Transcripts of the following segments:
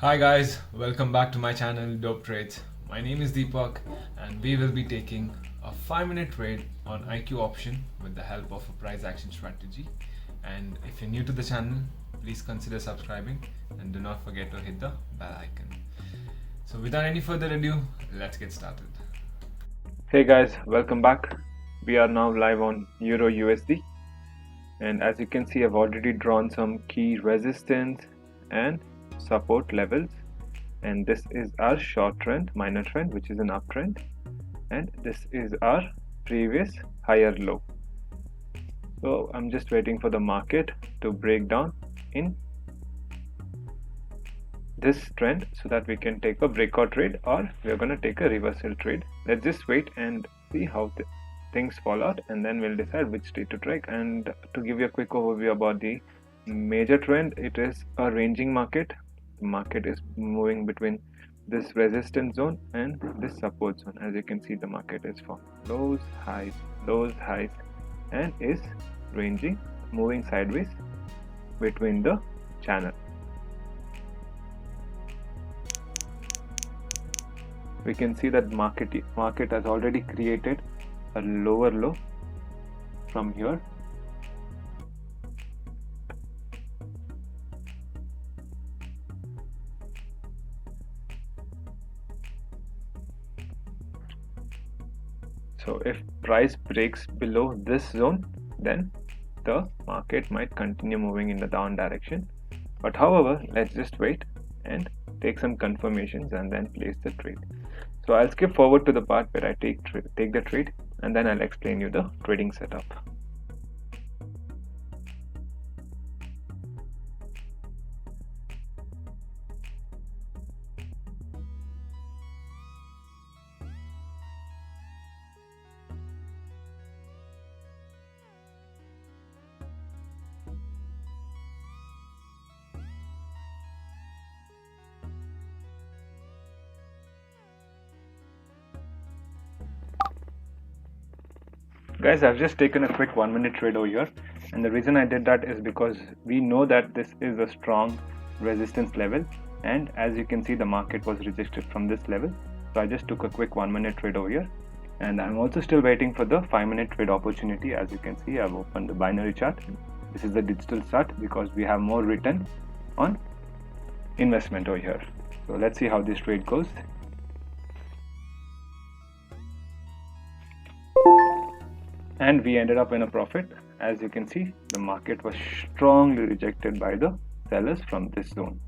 Hi guys, welcome back to my channel Dope Trades. My name is Deepak and we will be taking a 5-minute trade on IQ option with the help of a price action strategy. And if you're new to the channel, please consider subscribing and do not forget to hit the bell icon. So without any further ado, let's get started. Hey guys, welcome back. We are now live on Euro USD, and as you can see, I've already drawn some key resistance and support levels, and this is our short trend, minor trend, which is an uptrend, and this is our previous higher low. So I'm just waiting for the market to break down in this trend so that we can take a breakout trade, or we're going to take a reversal trade. Let's just wait and see how things fall out, and then we'll decide which trade to take. And to give you a quick overview about the major trend, it is a ranging market. The market is moving between this resistance zone and this support zone. As you can see, the market is from lows, highs, and is ranging, moving sideways between the channel. We can see that market has already created a lower low from here. So if price breaks below this zone, then the market might continue moving in the down direction. But however, let's just wait and take some confirmations and then place the trade. So I'll skip forward to the part where I take the trade, and then I'll explain you the trading setup. Guys, I've just taken a quick 1-minute trade over here, and the reason I did that is because we know that this is a strong resistance level, and as you can see, the market was rejected from this level. So I just took a quick 1-minute trade over here, and I'm also still waiting for the 5-minute trade opportunity. As you can see, I've opened the binary chart. This is the digital chart because we have more return on investment over here. So let's see how this trade goes. And we ended up in a profit. As you can see, the market was strongly rejected by the sellers from this zone,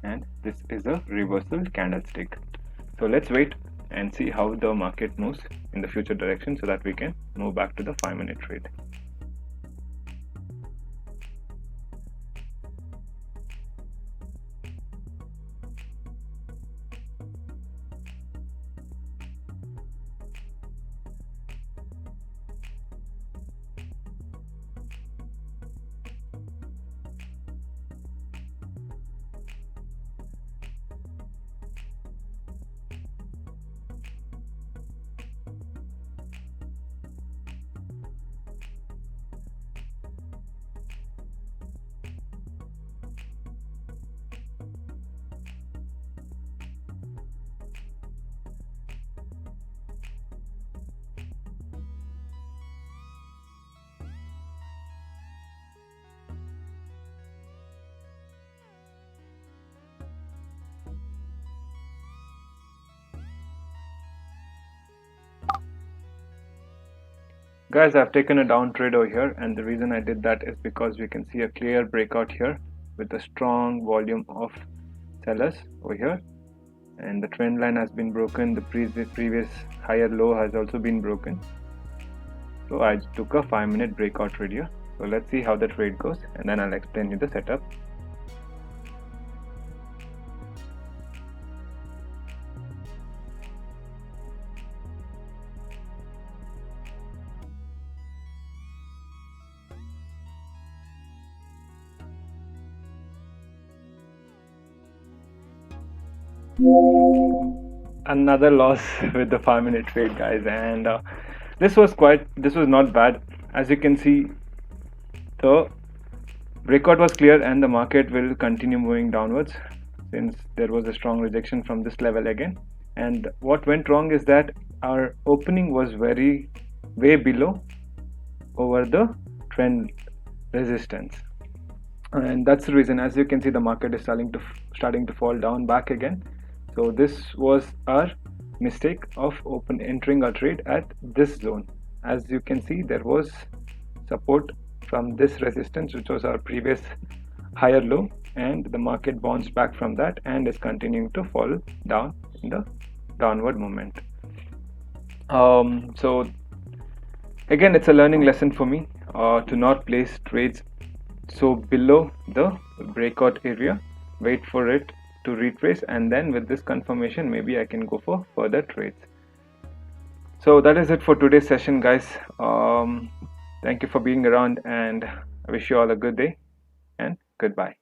and this is a reversal candlestick. So let's wait and see how the market moves in the future direction so that we can move back to the 5-minute trade. Guys, I've taken a down trade over here, and the reason I did that is because we can see a clear breakout here with a strong volume of sellers over here, and the trend line has been broken. The previous higher low has also been broken. So I took a 5-minute breakout trade here. So let's see how the trade goes, and then I'll explain you the setup. Another loss with the 5-minute trade, guys, and this was not bad. As you can see, the breakout was clear and the market will continue moving downwards. since there was a strong rejection from this level again. And what went wrong is that our opening was way below over the trend resistance, and that's the reason, as you can see, the market is starting to fall down back again. So this was our mistake of entering our trade at this zone. As you can see, there was support from this resistance, which was our previous higher low, and the market bounced back from that and is continuing to fall down in the downward movement. So again, it's a learning lesson for me to not place trades so below the breakout area. Wait for it to retrace, and then with this confirmation, maybe I can go for further trades. So that is it for today's session, guys. Thank you for being around, and I wish you all a good day and goodbye.